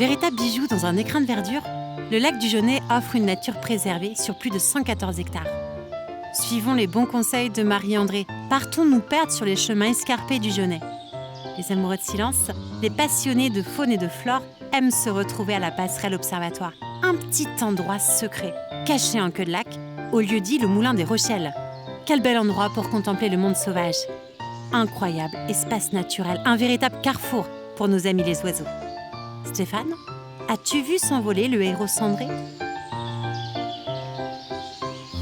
Véritable bijou dans un écrin de verdure, le lac du Jonais offre une nature préservée sur plus de 114 hectares. Suivons les bons conseils de Marie-André. Partons nous perdre sur les chemins escarpés du Jonais. Les amoureux de silence, les passionnés de faune et de flore aiment se retrouver à la passerelle observatoire. Un petit endroit secret, caché en queue de lac, au lieu dit le Moulin des Rochelles. Quel bel endroit pour contempler le monde sauvage. Incroyable espace naturel, un véritable carrefour pour nos amis les oiseaux. Stéphane, as-tu vu s'envoler le héros cendré ?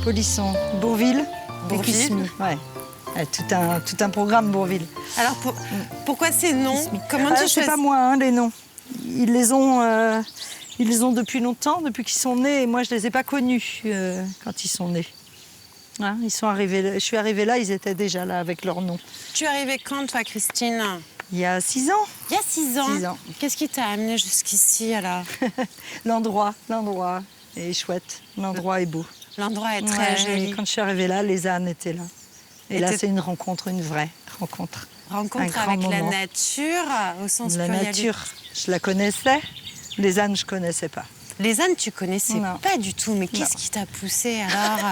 Polisson, Bourville, Bourville. Écuismy. Ouais. Tout un programme Bourville. Alors pourquoi ces noms ? Comment tu C'est choisis ? pas moi, hein, les noms. Ils les ont depuis longtemps, depuis qu'ils sont nés. Et moi, je les ai pas connus quand ils sont nés. Hein, ils sont arrivés. Je suis arrivée là, ils étaient déjà là avec leur nom. Tu es arrivée quand, toi, Christine ? Il y a 6 ans. Il y a 6 ans. 6 ans. Qu'est-ce qui t'a amené jusqu'ici, alors ? L'endroit est chouette. L'endroit est beau. L'endroit est très joli. Quand je suis arrivée là, les ânes étaient là. Et là, c'est une rencontre, une vraie rencontre. Rencontre Un avec grand la moment. nature, au sens La pluriel. nature, je la connaissais. Les ânes, je connaissais pas. Les ânes, tu connaissais Non. pas du tout. Mais qu'est-ce qui t'a poussé alors ?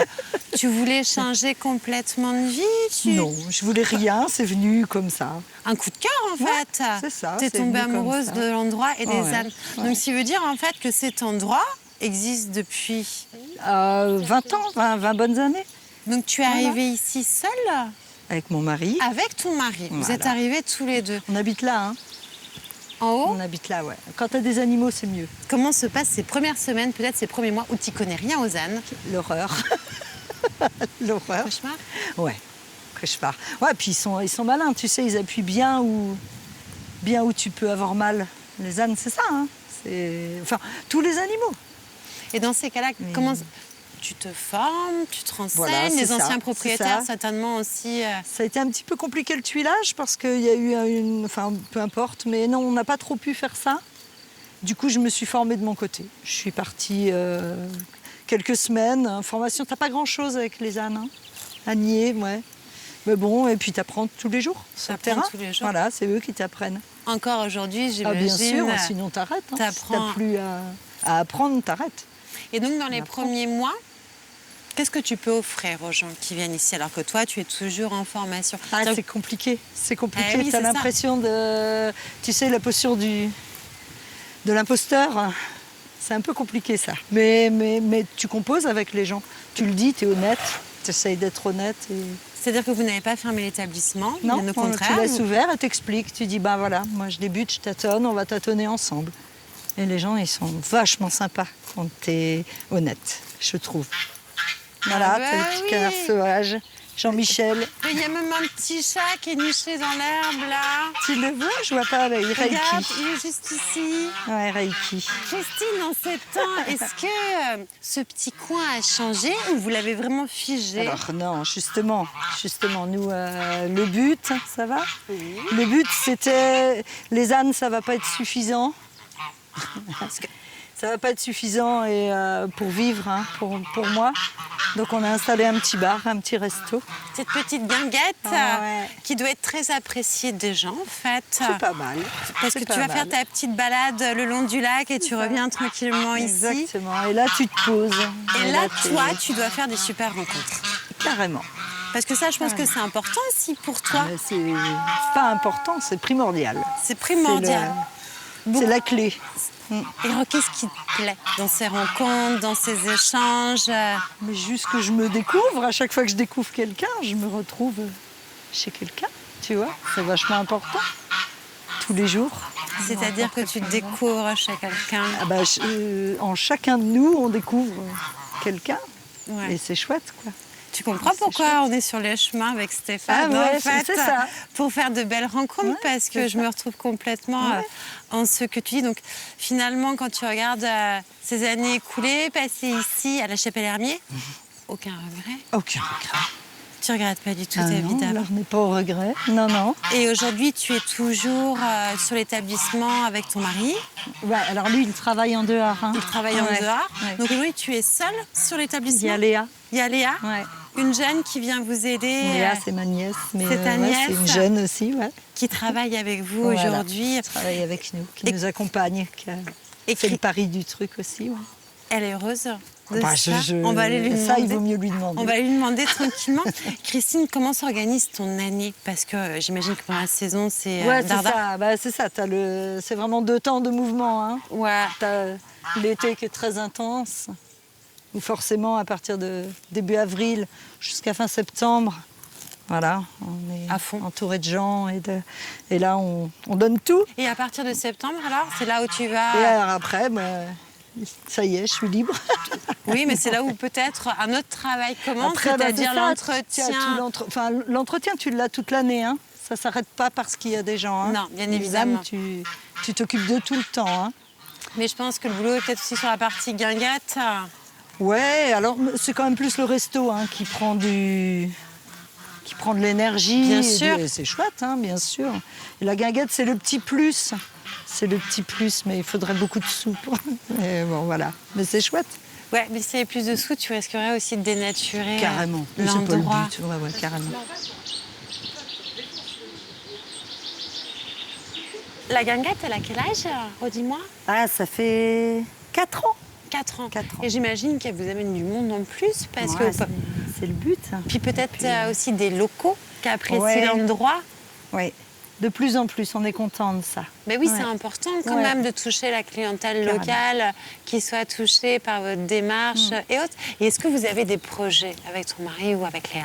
Tu voulais changer complètement de vie Non, je voulais rien, c'est venu comme ça. Un coup de cœur, en Ouais, fait. c'est ça, T'es c'est tombée venu comme amoureuse ça. de l'endroit et des Ouais, ânes. ouais. Donc, ça veut dire, en fait, que cet endroit existe depuis... 20 ans, 20 bonnes années, Donc, tu es arrivée ici seule, avec mon mari. avec ton mari. Vous Voilà. êtes arrivés tous les deux. On habite là, hein. En haut, On habite là, ouais. Quand t'as des animaux, c'est mieux. comment se passent ces premières semaines, peut-être ces premiers mois, où tu connais rien aux ânes ? L'horreur. L'horreur. Cauchemar ? Ouais, cauchemar. Ouais, puis ils sont malins, tu sais, ils appuient bien où tu peux avoir mal. Les ânes, c'est ça, hein. Enfin, tous les animaux. Et dans ces cas-là, Mais- comment tu te formes, tu te renseignes, Voilà, les c'est anciens ça, propriétaires c'est ça. certainement aussi. Ça a été un petit peu compliqué le tuilage parce qu'il y a eu enfin, peu importe, mais non, on n'a pas trop pu faire ça. Du coup, je me suis formée de mon côté. Je suis partie quelques semaines en formation. T'as pas grand-chose avec les ânes, hein. Âniers, ouais. Mais bon, et puis t'apprends tous les jours sur le T'apprends terrain. tous les jours. Voilà, c'est eux qui t'apprennent. Encore aujourd'hui, Ah, bien j'imagine. sûr, sinon t'arrêtes. Hein. Si t'apprends. t'as plus à apprendre, t'arrêtes. Et donc, dans les apprend. premiers mois, qu'est-ce que tu peux offrir aux gens qui viennent ici alors que toi, tu es toujours en formation ? Ah, Donc, c'est compliqué. C'est compliqué. Eh oui, T'as c'est ça. l'impression de... Tu sais, la posture de l'imposteur, c'est un peu compliqué, ça. Mais tu composes avec les gens. Tu le dis, tu es honnête. Tu essayes d'être honnête. Et... C'est-à-dire que vous n'avez pas fermé l'établissement, Non, bien au tu contraire. laisses ouvert et t'expliques. Tu dis, bah voilà, moi je débute, je tâtonne, on va tâtonner ensemble. Et les gens, ils sont vachement sympas quand t'es honnête, je trouve. Voilà, Ah bah t'as le petit oui. canard sauvage, Jean-Michel. Il y a même un petit chat qui est niché dans l'herbe, là. Tu le vois? Je vois pas, là, il Regarde, Reiki. il est juste ici. Ouais, Reiki. Christine, en ces temps, est-ce que ce petit coin a changé ou vous l'avez vraiment figé ? Alors non, justement, nous, le but, ça va? Le but, c'était, les ânes, ça va pas être suffisant. Ça va pas être suffisant et, pour vivre, hein, pour moi. Donc on a installé un petit bar, un petit resto. Cette petite guinguette Ouais. qui doit être très appréciée des gens, en fait. C'est pas mal. Parce que C'est tu pas vas mal. faire ta petite balade le long du lac et tu reviens tranquillement ici. Exactement. Et là, tu te poses. Et là, t'es- toi, tu dois faire des super rencontres. Carrément. Parce que ça, je pense que c'est important aussi pour toi. Mais c'est pas important, c'est primordial. C'est primordial. C'est la clé. Et alors, qu'est-ce qui te plaît dans ces rencontres, dans ces échanges Mais juste que je me découvre, à chaque fois que je découvre quelqu'un, je me retrouve chez quelqu'un, tu vois. C'est vachement important. Tous les jours. C'est-à-dire que tu te découvres chez quelqu'un. Ah bah, en chacun de nous, on découvre quelqu'un. Ouais. Et c'est chouette, quoi. Tu comprends C'est pourquoi chouette. on est sur les chemins avec Stéphane, Ah ouais, en fait, c'est ça. pour faire de belles rencontres, Ouais, parce que c'est je ça. me retrouve complètement Ouais. en ce que tu dis. Donc, finalement, quand tu regardes ces années écoulées, passées ici à la Chapelle-Hermier, aucun regret. Aucun regret. Tu regrettes pas du tout Ah ta vie non, d'avant. là, on n'est pas au regret. Non, non. Et aujourd'hui, tu es toujours sur l'établissement avec ton mari. Ouais, alors lui, il travaille en dehors. Hein. Il travaille en Ouais, dehors. ouais. Donc aujourd'hui, tu es seule sur Il l'établissement. y a Léa. Il y a Léa, Ouais. une jeune qui vient vous aider, Léa, c'est ma nièce. Mais c'est ta nièce. c'est une jeune aussi, ouais. qui travaille avec vous Voilà. aujourd'hui. Qui travaille avec nous, qui Et- nous accompagne. Et C'est le pari du truc aussi. Ouais. Elle est heureuse de Bah, ça. On va aller lui demander. Ça, il vaut mieux lui demander. On va lui demander tranquillement. Christine, comment s'organise ton année? Parce que j'imagine que pendant la saison, c'est Ouais, c'est dardard. ça. Bah, c'est ça. C'est vraiment 2 temps de mouvement. Hein. Ouais. T'as l'été qui est très intense, où forcément, à partir de début avril jusqu'à fin septembre, voilà, on est À fond. entouré de gens et là, on donne tout. Et à partir de septembre, alors, c'est là où tu Et vas... alors après, bah, ça y est, je suis libre. Oui, mais c'est là où peut-être un autre travail commence, Après, bah, c'est-à-dire c'est ça, l'entretien. l'entretien, tu l'as toute l'année. Hein. Ça ne s'arrête pas parce qu'il y a des gens. Hein. Non, bien Les évidemment. âmes, tu t'occupes de tout le temps. Hein. Mais je pense que le boulot est peut-être aussi sur la partie guinguette. Ouais, alors c'est quand même plus le resto hein, qui prend de l'énergie. Bien et sûr. c'est chouette, hein, bien sûr. Et la guinguette, c'est le petit plus. C'est le petit plus, mais il faudrait beaucoup de sous. Mais bon, voilà. Mais c'est chouette. Ouais, mais s'il y avait plus de sous, tu risquerais aussi de dénaturer Carrément. Mais c'est pas le l'endroit. but. Ouais, carrément. La guinguette, elle a quel âge, redis-moi? Ah, ça fait 4 ans. 4 ans. 4 ans. Et j'imagine qu'elle vous amène du monde en plus, parce Ouais, que... c'est le but. Puis peut-être aussi des locaux qui apprécient Ouais. l'endroit. Oui, de plus en plus, on est content de ça. Mais oui, Ouais. c'est important quand Ouais. même de toucher la clientèle Carrément. locale, qui soit touchée par votre démarche et autres. Et est-ce que vous avez des projets avec ton mari ou avec Léa?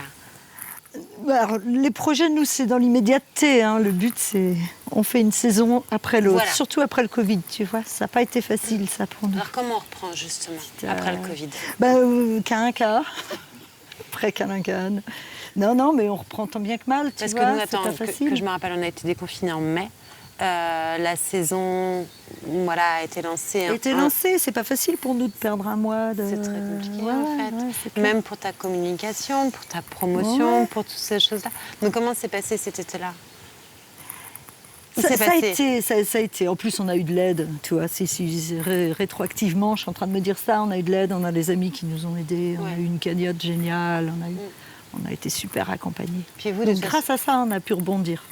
Bah, alors, les projets, nous, c'est dans l'immédiateté. Hein. Le but, c'est on fait une saison après l'autre, Voilà. surtout après le Covid, tu vois. Ça n'a pas été facile, ça, pour nous. Alors comment on reprend justement après le Covid? Bah, Cain-Cain, après Cain-Cain. Non, mais on reprend tant bien que mal, tu Parce vois, que nous, c'est attends, pas facile. que je me rappelle, on a été déconfinés en mai. La saison voilà, a été lancée. A été lancé, c'est pas facile pour nous de perdre un mois. C'est très compliqué Ouais, en fait. ouais, c'est clair. Même pour ta communication, pour ta promotion, Ouais. pour toutes ces choses-là. Donc comment s'est passé cet été-là? Il Ça, s'est ça a passé. été, ça a été. En plus, on a eu de l'aide, tu vois. Rétroactivement, je suis en train de me dire ça. On a eu de l'aide, on a des amis qui nous ont aidés, on Ouais. a eu une cagnotte géniale, on a été super accompagnés. Puis vous, Donc, grâce à ça, on a pu rebondir.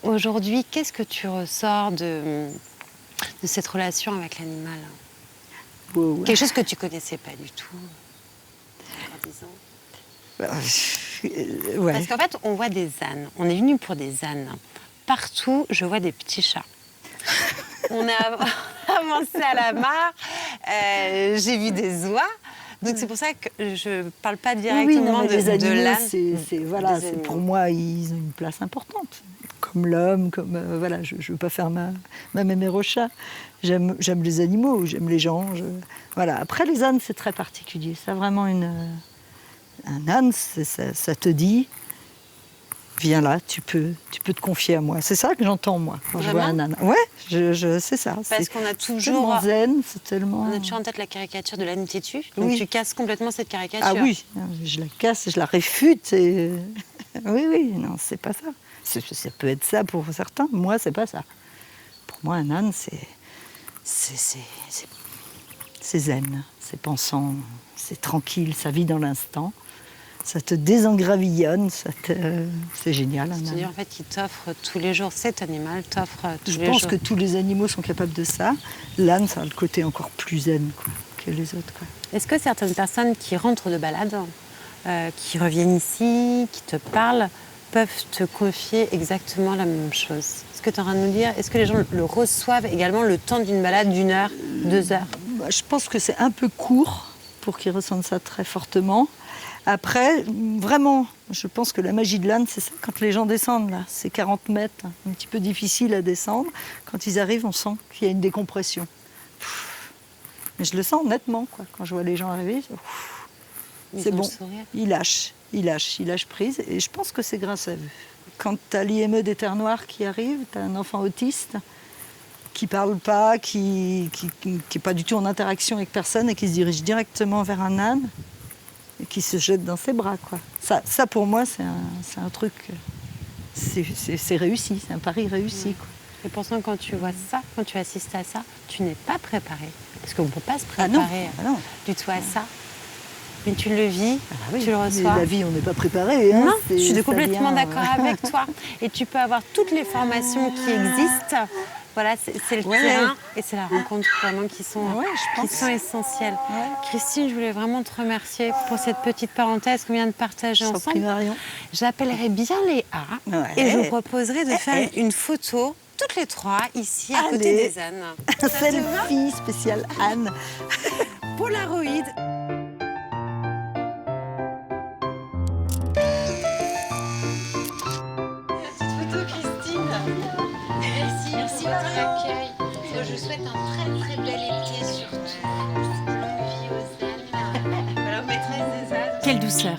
Aujourd'hui, qu'est-ce que tu ressors de cette relation avec l'animal? Wow. Quelque chose que tu connaissais pas du tout. En disant. Ouais. Parce qu'en fait, on voit des ânes. On est venu pour des ânes. Partout, je vois des petits chats. On a avancé à la mare. J'ai vu des oies. Donc c'est pour ça que je ne parle pas Oui, directement non, mais les de animaux, l'âne. voilà, des animaux. pour moi, ils ont une place importante. Comme l'homme, comme voilà, je ne veux pas faire ma mémère au chat. J'aime les animaux, j'aime les gens. Voilà. Après, les ânes, c'est très particulier. Ça, vraiment, un âne, ça te dit, viens là, tu peux te confier à moi. C'est ça que j'entends, moi, quand je vois un âne. Ouais, c'est ça. Parce qu'on a C'est toujours... tellement zen, c'est tellement... On a toujours en tête la caricature de l'âne têtu. Donc Oui. tu casses complètement cette caricature. Ah oui, je la casse, je la réfute. Et... oui, non, c'est pas ça. Ça peut être ça pour certains. Moi, c'est pas ça. Pour moi, un âne, c'est zen, c'est pensant, c'est tranquille, ça vit dans l'instant. Ça te désengravillonne, c'est génial. Un C'est-à-dire âne. en fait qu'il t'offre tous les jours. Cet animal t'offre tous Je les pense jours. que tous les animaux sont capables de ça. L'âne, ça a le côté encore plus zen quoi, que les autres. Quoi. Est-ce que certaines personnes qui rentrent de balade, qui reviennent ici, qui te parlent, peuvent te confier exactement la même chose? Est-ce que tu es en train de nous dire, est-ce que les gens le reçoivent également le temps d'une balade d'1 heure, 2 heures? Je pense que c'est un peu court pour qu'ils ressentent ça très fortement. Après, vraiment, je pense que la magie de l'âne, c'est ça. Quand les gens descendent, là, c'est 40 mètres, un petit peu difficile à descendre. Quand ils arrivent, on sent qu'il y a une décompression. Mais je le sens nettement, quoi. Quand je vois les gens arriver, c'est bon. Ils lâchent prise. Et je pense que c'est grâce à eux. Quand tu as l'IME des Terres Noires qui arrive, tu as un enfant autiste qui parle pas, qui n'est pas du tout en interaction avec personne et qui se dirige directement vers un âne et qui se jette dans ses bras. Quoi. Ça pour moi, c'est un truc... C'est réussi, c'est un pari réussi. Quoi. Et pourtant, quand tu vois ça, quand tu assistes à ça, tu n'es pas préparé. Parce qu'on ne peut pas se Ah non, préparer non. du tout à ça. Mais tu le vis, Oui, tu le mais reçois. la vie, on n'est pas préparé. Hein, Non, je suis ça complètement vient, d'accord avec toi. Et tu peux avoir toutes les formations qui existent. Voilà, c'est le Ouais. terrain et c'est la rencontre vraiment qui sont essentielles. Ouais. Christine, je voulais vraiment te remercier pour cette petite parenthèse qu'on vient de partager Je t'en prie, ensemble. Marion. J'appellerai bien Léa Ouais. et je vous proposerai de faire une photo, toutes les trois, ici, à côté Allez. des ânes. Un selfie spécial Anne. Polaroid. Photo, Christine. Merci de votre accueil. Je vous souhaite un très très bel été surtout. Longue vie aux ânes. Voilà, aux maîtresses des ânes. Quelle douceur.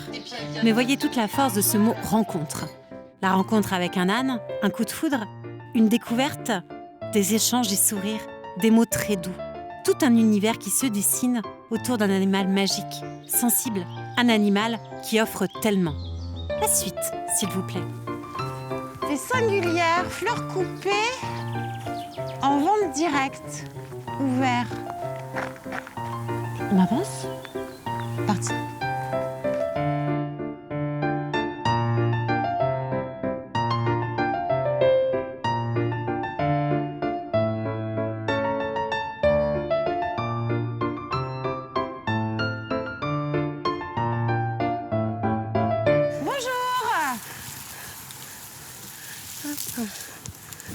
Mais voyez toute la force de ce mot rencontre. La rencontre avec un âne, un coup de foudre, une découverte, des échanges, des sourires, des mots très doux. Tout un univers qui se dessine autour d'un animal magique, sensible, un animal qui offre tellement. La suite, s'il vous plaît. Des singulières, fleurs coupées, en vente directe, ouvert. On avance ? Parti.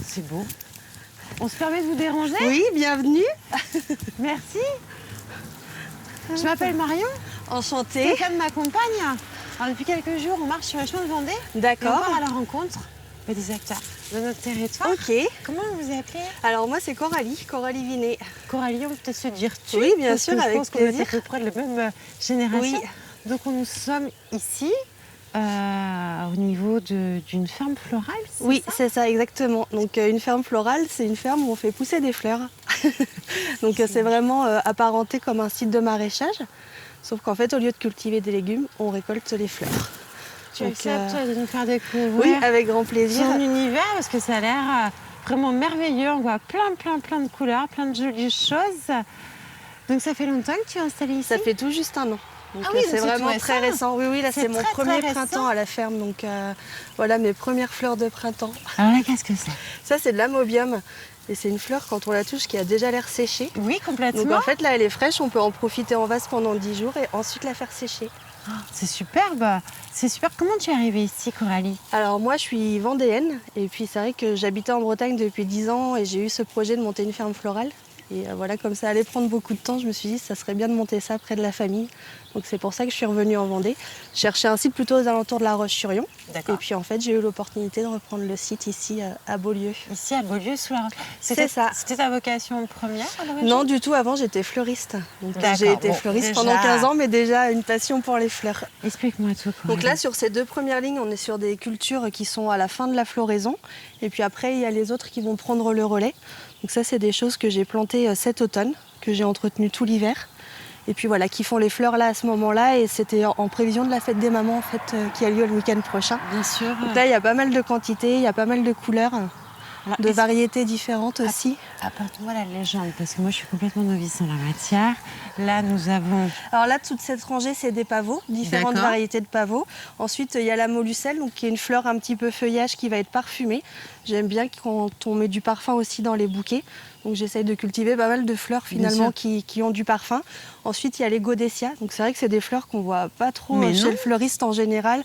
C'est beau. On se permet de vous déranger ? Oui, bienvenue. Merci. Je m'appelle Marion. Enchantée. Stéphane m'accompagne. Alors, depuis quelques jours, on marche sur les chemins de Vendée. Et on D'accord. part à la rencontre des acteurs de notre territoire. Ok. Comment vous vous appelez ? Alors moi, c'est Coralie Vinet. Coralie, on peut peut-être se dire tu. Oui, bien parce sûr, que je avec pense qu'on est à plaisir. peu près de la même génération. Oui. Donc, nous sommes ici, au niveau d'une ferme florale, c'est Oui, ça ? c'est ça, exactement. Donc une ferme florale, c'est une ferme où on fait pousser des fleurs. Donc c'est vraiment apparenté comme un site de maraîchage. Sauf qu'en fait, au lieu de cultiver des légumes, on récolte les fleurs. Tu Donc, acceptes de nous faire découvrir Oui, avec grand plaisir. son univers, parce que ça a l'air vraiment merveilleux. On voit plein de couleurs, plein de jolies choses. Donc ça fait longtemps que tu es installée ici ? Ça fait tout juste un an. Donc, Ah oui, donc c'est c'est vraiment tout très récent. récent. Oui, là C'est c'est mon très, premier très récent. printemps à la ferme. Donc voilà mes premières fleurs de printemps. Alors là, qu'est-ce que c'est ? Ça, c'est de l'amobium. Et c'est une fleur, quand on la touche, qui a déjà l'air séchée. Oui, complètement. Donc en fait, là, elle est fraîche. On peut en profiter en vase pendant 10 jours et ensuite la faire sécher. C'est superbe. C'est super. Comment tu es arrivée ici, Coralie ? Alors moi, je suis vendéenne. Et puis c'est vrai que j'habitais en Bretagne depuis 10 ans et j'ai eu ce projet de monter une ferme florale. Et voilà, comme ça allait prendre beaucoup de temps, je me suis dit que ça serait bien de monter ça près de la famille. Donc c'est pour ça que je suis revenue en Vendée. Je cherchais un site plutôt aux alentours de La Roche-sur-Yon. D'accord. Et puis en fait, j'ai eu l'opportunité de reprendre le site ici à Beaulieu. Ici, à Beaulieu, sous la Roche. C'est ça. C'était ta vocation première à l'origine ? Non, du tout. Avant, j'étais fleuriste. Donc D'accord, j'ai été bon, fleuriste déjà. pendant 15 ans, mais déjà une passion pour les fleurs. Explique-moi tout, Coralie. Donc là, sur ces deux premières lignes, on est sur des cultures qui sont à la fin de la floraison. Et puis après, il y a les autres qui vont prendre le relais. Donc ça, c'est des choses que j'ai plantées cet automne, que j'ai entretenues tout l'hiver. Et puis voilà, qui font les fleurs là à ce moment-là. Et c'était en prévision de la fête des mamans, en fait, qui a lieu le week-end prochain. Bien sûr. Donc là, il y a pas mal de quantités, il y a pas mal de couleurs, Alors, de variétés différentes aussi. Apporte-moi la légende, parce que moi, je suis complètement novice en la matière. Là, nous avons... Alors là, toute cette rangée, c'est des pavots, différentes D'accord. variétés de pavots. Ensuite, il y a la molucelle, donc, qui est une fleur un petit peu feuillage qui va être parfumée. J'aime bien quand on met du parfum aussi dans les bouquets. Donc j'essaye de cultiver pas mal de fleurs finalement qui ont du parfum. Ensuite, il y a les godécias. Donc c'est vrai que c'est des fleurs qu'on voit pas trop Mais chez non. le fleuriste en général.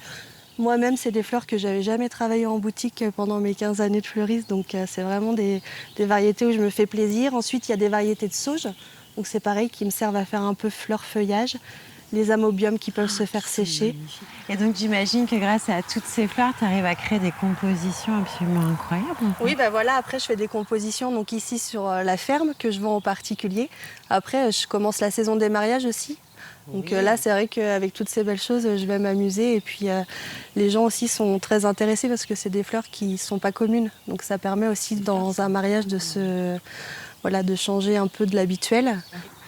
Moi-même, c'est des fleurs que j'avais jamais travaillé en boutique pendant mes 15 années de fleuriste. Donc c'est vraiment des variétés où je me fais plaisir. Ensuite, il y a des variétés de sauge. Donc c'est pareil, qui me servent à faire un peu fleur-feuillage. Les amobiums qui peuvent se faire sécher. Et donc, j'imagine que grâce à toutes ces fleurs, tu arrives à créer des compositions absolument incroyables. en fait. Oui, ben voilà, après je fais des compositions donc ici sur la ferme que je vends aux particuliers. Après, je commence la saison des mariages aussi. Donc là, c'est vrai qu'avec toutes ces belles choses, je vais m'amuser. Et puis, les gens aussi sont très intéressés parce que c'est des fleurs qui ne sont pas communes. Donc ça permet aussi dans un mariage de changer un peu de l'habituel.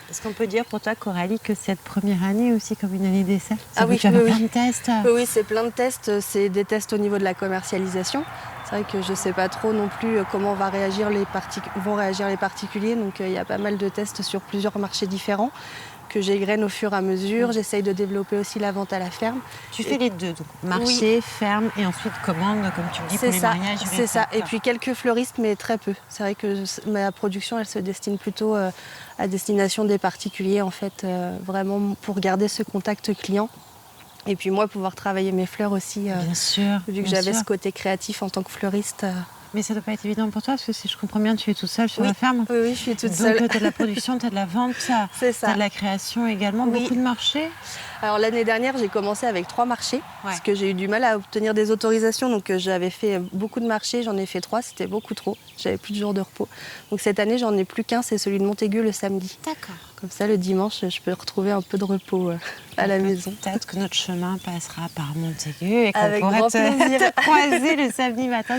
Est-ce qu'on peut dire pour toi, Coralie, que cette première année est aussi comme une année d'essai ? Ah oui, tu as fait oui, plein oui. de tests. Oui, c'est plein de tests. C'est des tests au niveau de la commercialisation. C'est vrai que je ne sais pas trop non plus comment vont réagir les particuliers. Donc il y a pas mal de tests sur plusieurs marchés différents. que j'égrène au fur et à mesure. J'essaye de développer aussi la vente à la ferme. Tu fais les deux, donc marché, ferme et ensuite commande, comme tu me dis, pour les mariages. C'est ça. Et puis quelques fleuristes, mais très peu. C'est vrai que ma production, elle se destine plutôt à destination des particuliers, en fait, vraiment pour garder ce contact client. Et puis moi, pouvoir travailler mes fleurs aussi, bien sûr, vu que j'avais ce côté créatif en tant que fleuriste. Mais ça ne doit pas être évident pour toi, parce que si je comprends bien, tu es toute seule sur la ferme. Oui, je suis toute seule. Donc tu as de la production, tu as de la vente, tu as de la création également, beaucoup de marchés. Alors l'année dernière, j'ai commencé avec 3 marchés, parce que j'ai eu du mal à obtenir des autorisations. Donc j'avais fait beaucoup de marchés, j'en ai fait 3, c'était beaucoup trop. J'avais plus de jours de repos. Donc cette année, j'en ai plus qu'un, c'est celui de Montaigu le samedi. D'accord. Comme ça, le dimanche, je peux retrouver un peu de repos à la maison. Peut-être que notre chemin passera par Montaigu et qu'on avec pourrait te croiser le samedi matin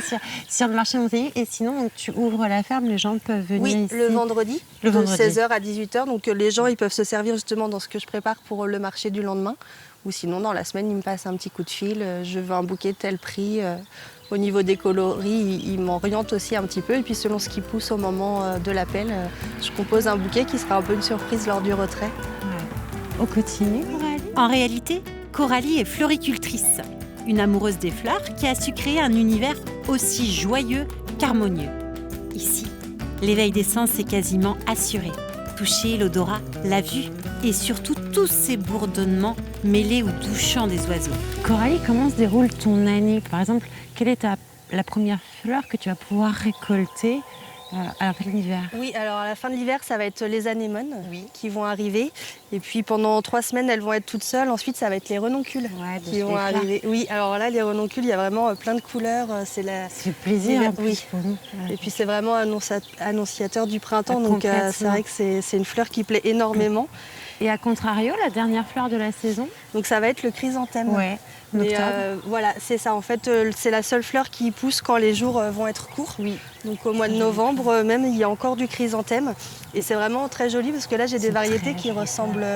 sur le marché de Montaigu. Et sinon, donc, tu ouvres la ferme, les gens peuvent venir ici. Le vendredi, de 16h à 18h. Donc les gens ils peuvent se servir justement dans ce que je prépare pour le marché du lendemain. Ou sinon, dans la semaine, ils me passent un petit coup de fil. Je veux un bouquet tel prix. Au niveau des coloris, ils m'orientent aussi un petit peu. Et puis selon ce qui pousse au moment de l'appel, je compose un bouquet qui sera un peu une surprise lors du retrait. Ouais. On continue, Coralie ? En réalité, Coralie est floricultrice, une amoureuse des fleurs qui a su créer un univers aussi joyeux qu'harmonieux. Ici, l'éveil des sens est quasiment assuré. Toucher l'odorat, la vue et surtout tous ces bourdonnements mêlés au doux chant des oiseaux. Coralie, comment se déroule ton année ? Par exemple, quelle est la première fleur que tu vas pouvoir récolter à la fin de l'hiver ? Oui, alors à la fin de l'hiver, ça va être les anémones qui vont arriver. Et puis pendant 3 semaines, elles vont être toutes seules. Ensuite, ça va être les renoncules qui vont arriver. Oui, alors là, les renoncules, il y a vraiment plein de couleurs. C'est le plaisir en plus pour nous. Et puis c'est vraiment annonciateur du printemps. Donc c'est vrai que c'est une fleur qui plaît énormément. Et à contrario, la dernière fleur de la saison ? Donc ça va être le chrysanthème. Ouais. Mais voilà, c'est ça. En fait, c'est la seule fleur qui pousse quand les jours vont être courts. Oui. Donc au mois de novembre, même, il y a encore du chrysanthème. Et c'est vraiment très joli parce que là, j'ai des variétés qui ressemblent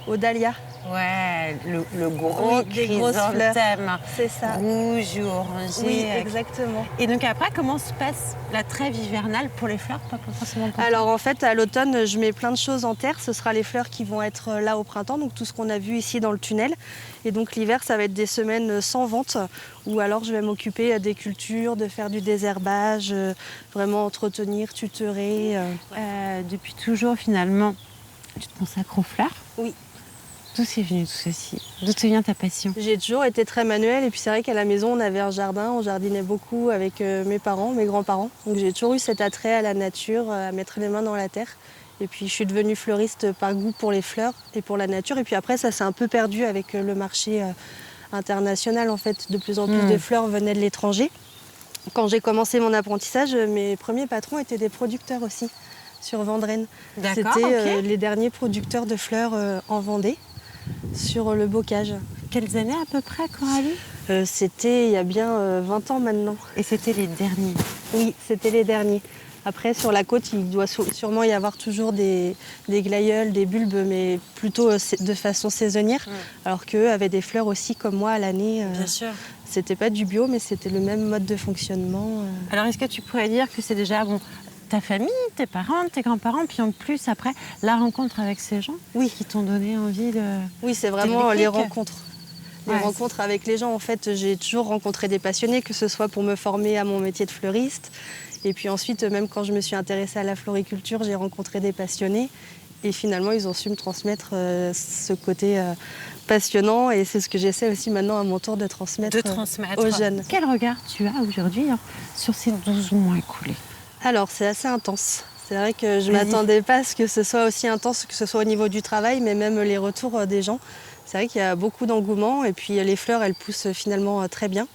aux dahlias. Ouais, le gros chrysanthème. C'est ça. Rouge ou orangé. Oui, exactement. Et donc après, comment se passe la trêve hivernale pour les fleurs, pas forcément pour Alors en fait, à l'automne, je mets plein de choses en terre. Ce sera les fleurs qui vont être là au printemps, donc tout ce qu'on a vu ici dans le tunnel. Et donc l'hiver, ça va être des semaines sans vente, où alors je vais m'occuper des cultures, de faire du désherbage, vraiment entretenir, tutorer. Depuis toujours, finalement, tu te consacres aux fleurs ? Oui. D'où c'est venu tout ceci ? D'où te vient ta passion ? J'ai toujours été très manuelle et puis c'est vrai qu'à la maison on avait un jardin, on jardinait beaucoup avec mes parents, mes grands-parents. Donc j'ai toujours eu cet attrait à la nature, à mettre les mains dans la terre. Et puis je suis devenue fleuriste par goût pour les fleurs et pour la nature. Et puis après ça s'est un peu perdu avec le marché international en fait. De plus en plus de fleurs venaient de l'étranger. Quand j'ai commencé mon apprentissage, mes premiers patrons étaient des producteurs aussi sur Vendrenne. C'était les derniers producteurs de fleurs en Vendée. Sur le bocage. Quelles années à peu près, Coralie ? C'était il y a bien 20 ans maintenant. Et c'était les derniers ? Oui, c'était les derniers. Après, sur la côte, il doit sûrement y avoir toujours des glaïeuls, des bulbes, mais plutôt de façon saisonnière. Alors qu'eux avaient des fleurs aussi comme moi à l'année. Bien sûr. C'était pas du bio, mais c'était le même mode de fonctionnement. Alors, est-ce que tu pourrais dire que c'est déjà ta famille, tes parents, tes grands-parents, puis en plus, après, la rencontre avec ces gens qui t'ont donné envie de... Oui, c'est vraiment les rencontres. Les rencontres avec les gens, en fait, j'ai toujours rencontré des passionnés, que ce soit pour me former à mon métier de fleuriste. Et puis ensuite, même quand je me suis intéressée à la floriculture, j'ai rencontré des passionnés. Et finalement, ils ont su me transmettre ce côté passionnant. Et c'est ce que j'essaie aussi maintenant à mon tour de transmettre aux jeunes. Quel regard tu as aujourd'hui sur ces 12 mois écoulés ? Alors, c'est assez intense. C'est vrai que je ne m'attendais pas à ce que ce soit aussi intense, que ce soit au niveau du travail, mais même les retours des gens. C'est vrai qu'il y a beaucoup d'engouement et puis les fleurs, elles poussent finalement très bien.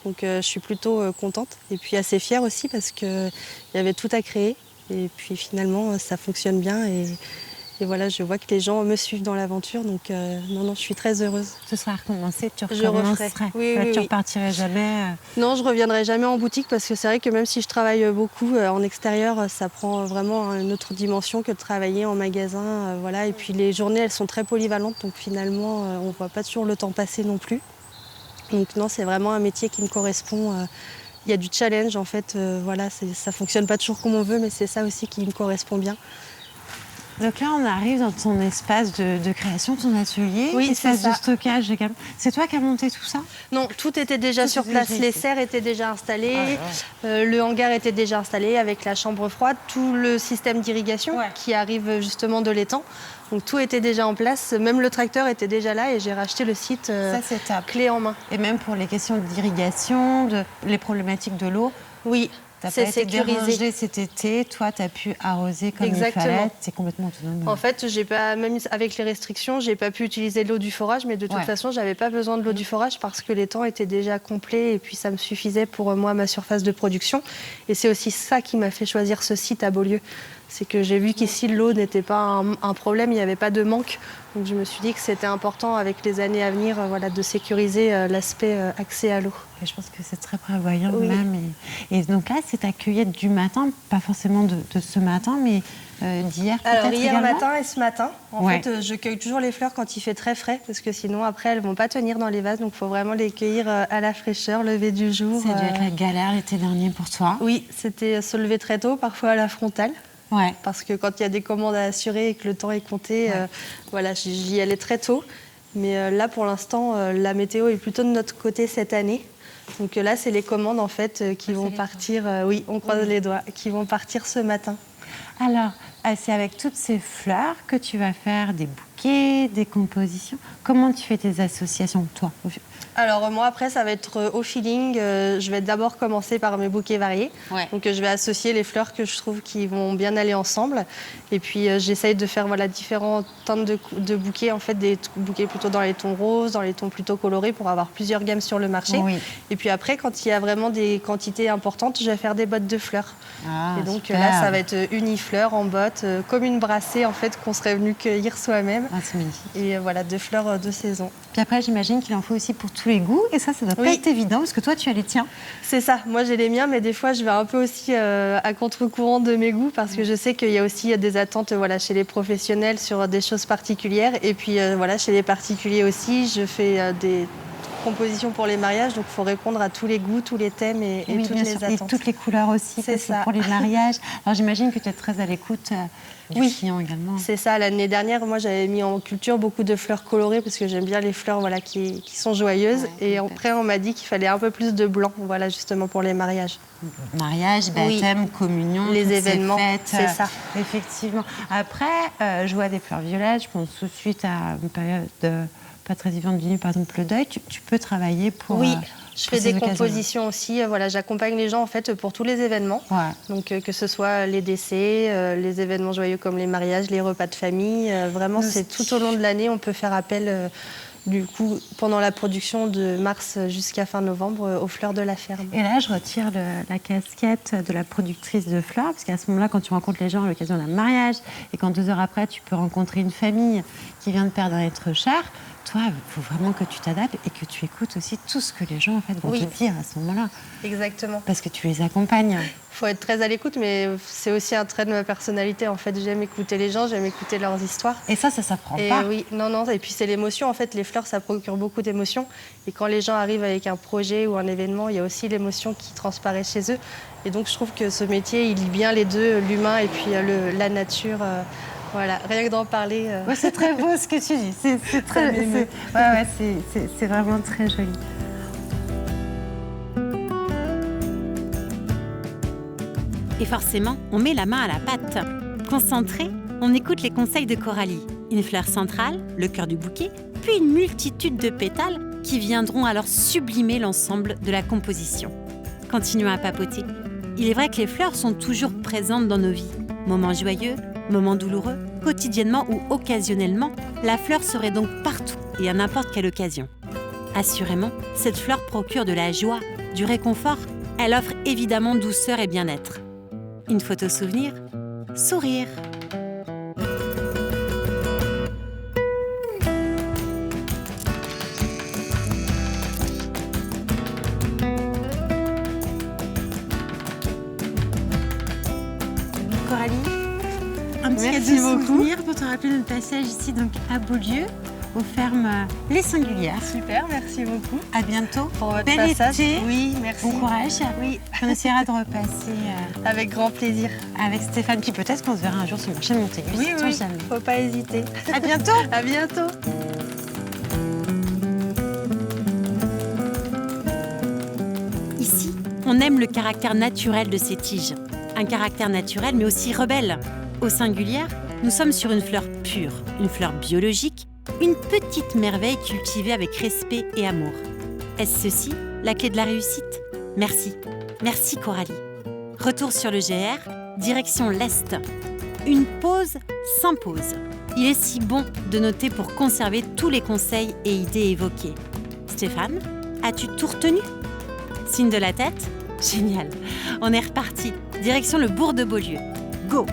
Donc je suis plutôt contente et puis assez fière aussi parce qu'il y avait tout à créer. Et puis finalement, ça fonctionne bien et voilà, je vois que les gens me suivent dans l'aventure. Donc non, je suis très heureuse. Ce sera recommencé, tu recommencerais. Je referai. Oui, tu repartirais jamais Non, je reviendrai jamais en boutique parce que c'est vrai que même si je travaille beaucoup en extérieur, ça prend vraiment une autre dimension que de travailler en magasin. Voilà. Et puis les journées, elles sont très polyvalentes, donc finalement, on ne voit pas toujours le temps passer non plus. Donc non, c'est vraiment un métier qui me correspond. Il y a du challenge en fait. Voilà, ça fonctionne pas toujours comme on veut, mais c'est ça aussi qui me correspond bien. Donc là, on arrive dans ton espace de création, ton atelier, Oui, espace c'est ça. de stockage également. C'est toi qui as monté tout ça? Non, tout était déjà Tout sur était place. déjà Les ici. serres étaient déjà installées, Ah le hangar était déjà installé avec la chambre froide, tout le système d'irrigation qui arrive justement de l'étang. Donc tout était déjà en place, même le tracteur était déjà là et j'ai racheté le site Ça, c'est top. clé en main. Et même pour les questions d'irrigation, les problématiques de l'eau, Oui, t'as pas c'est été sécurisé. dérangé cet été. Toi, tu as pu arroser comme Exactement. il fallait. Tu es complètement autonome. En fait, j'ai pas, même avec les restrictions, j'ai pas pu utiliser l'eau du forage, mais de toute façon, j'avais pas besoin de l'eau du forage parce que l'étang était déjà complet et puis ça me suffisait pour moi, ma surface de production. Et c'est aussi ça qui m'a fait choisir ce site à Beaulieu. C'est que j'ai vu qu'ici, l'eau n'était pas un problème, il n'y avait pas de manque. Donc je me suis dit que c'était important avec les années à venir de sécuriser l'aspect accès à l'eau. Et je pense que c'est très prévoyant Oui. même. Et donc là, c'est ta cueillette du matin, pas forcément de ce matin, mais d'hier Alors peut-être hier également. matin et ce matin, en Ouais. fait, je cueille toujours les fleurs quand il fait très frais, parce que sinon après elles vont pas tenir dans les vases, donc il faut vraiment les cueillir à la fraîcheur, lever du jour. Ça a dû être la galère l'été dernier pour toi. Oui, c'était se lever très tôt, parfois à la frontale, Ouais. parce que quand il y a des commandes à assurer et que le temps est compté, j'y allais très tôt. Mais là, pour l'instant, la météo est plutôt de notre côté cette année. Donc là, c'est les commandes en fait qui vont partir. Oui, on croise les doigts, qui vont partir ce matin. Alors, c'est avec toutes ces fleurs que tu vas faire des bouquets, des compositions. Comment tu fais tes associations, toi? Alors moi après ça va être au feeling, je vais d'abord commencer par mes bouquets variés. Ouais. Donc je vais associer les fleurs que je trouve qui vont bien aller ensemble et puis j'essaye de faire différentes teintes de bouquets, en fait des bouquets plutôt dans les tons roses, dans les tons plutôt colorés pour avoir plusieurs gammes sur le marché. Oui. Et puis après quand il y a vraiment des quantités importantes, je vais faire des bottes de fleurs. Ah, Et donc superbe. là ça va être unifleurs en bottes, comme une brassée en fait qu'on serait venu cueillir soi-même. Ah, c'est magnifique. Et voilà, de fleurs de saison. Puis après, j'imagine qu'il en faut aussi pour tous les goûts. Et ça doit pas Oui. être évident, parce que toi, tu as les tiens. C'est ça, moi j'ai les miens, mais des fois je vais un peu aussi à contre-courant de mes goûts parce que je sais qu'il y a aussi des attentes chez les professionnels sur des choses particulières. Et puis chez les particuliers aussi, je fais des compositions pour les mariages, donc il faut répondre à tous les goûts, tous les thèmes et Oui, toutes bien les sûr. attentes. Et toutes les couleurs aussi, C'est parce que ça. pour les mariages. Alors, j'imagine que tu es très à l'écoute du Oui. client également. C'est ça, l'année dernière, moi j'avais mis en culture beaucoup de fleurs colorées parce que j'aime bien les fleurs qui sont joyeuses. Ouais, Et après, on m'a dit qu'il fallait un peu plus de blanc, justement pour les mariages. Mariage, baptême, communion, Les toutes ces événements, fêtes, c'est ça. Effectivement. Après, je vois des fleurs violettes, je pense tout de suite à une période pas très vivante du par exemple le deuil. Tu peux travailler pour. Oui, je pour fais ces des occasions-là. compositions aussi. J'accompagne les gens en fait pour tous les événements. Ouais. Donc que ce soit les décès, les événements joyeux comme les mariages, les repas de famille. Vraiment, c'est tout au long de l'année, on peut faire appel. Du coup, pendant la production de mars jusqu'à fin novembre, aux fleurs de la ferme. Et là, je retire la casquette de la productrice de fleurs, parce qu'à ce moment-là, quand tu rencontres les gens à l'occasion d'un mariage, et quand 2 heures après, tu peux rencontrer une famille qui vient de perdre un être cher, toi, il faut vraiment que tu t'adaptes et que tu écoutes aussi tout ce que les gens en fait, vont te dire à ce moment-là, Exactement. parce que tu les accompagnes. Il faut être très à l'écoute, mais c'est aussi un trait de ma personnalité. En fait, j'aime écouter les gens, j'aime écouter leurs histoires. Et ça s'apprend Et pas. oui, non. Et puis c'est l'émotion. En fait, les fleurs, ça procure beaucoup d'émotions. Et quand les gens arrivent avec un projet ou un événement, il y a aussi l'émotion qui transparaît chez eux. Et donc, je trouve que ce métier, il lie bien les deux, l'humain et puis la nature. Rien que d'en parler. Ouais, c'est très beau ce que tu dis. C'est vraiment très joli. Et forcément, on met la main à la pâte. Concentré, on écoute les conseils de Coralie. Une fleur centrale, le cœur du bouquet, puis une multitude de pétales qui viendront alors sublimer l'ensemble de la composition. Continuons à papoter. Il est vrai que les fleurs sont toujours présentes dans nos vies. Moments joyeux, moments douloureux, quotidiennement ou occasionnellement, la fleur serait donc partout et à n'importe quelle occasion. Assurément, cette fleur procure de la joie, du réconfort. Elle offre évidemment douceur et bien-être. Une photo souvenir, sourire. Coralie, un petit Merci cadeau beaucoup. souvenir pour te rappeler notre passage ici donc à Beaulieu. aux fermes Les Singulières. Super, merci beaucoup. À bientôt. Pour votre Bel passage. été. Oui, merci. Bon courage. Oui, On essaiera de repasser avec grand plaisir. avec Stéphane, puis peut-être qu'on se verra un jour sur le marché de Montaigu. Oui, sait-on oui, jamais. faut pas hésiter. À bientôt. À bientôt. Ici, on aime le caractère naturel de ces tiges. Un caractère naturel, mais aussi rebelle. Aux Singulières, nous sommes sur une fleur pure, une fleur biologique, une petite merveille cultivée avec respect et amour. Est-ce ceci, la clé de la réussite ? Merci. Merci Coralie. Retour sur le GR, direction l'Est. Une pause s'impose. Il est si bon de noter pour conserver tous les conseils et idées évoquées. Stéphane, as-tu tout retenu ? Signe de la tête ? Génial. On est reparti. Direction le bourg de Beaulieu. Go !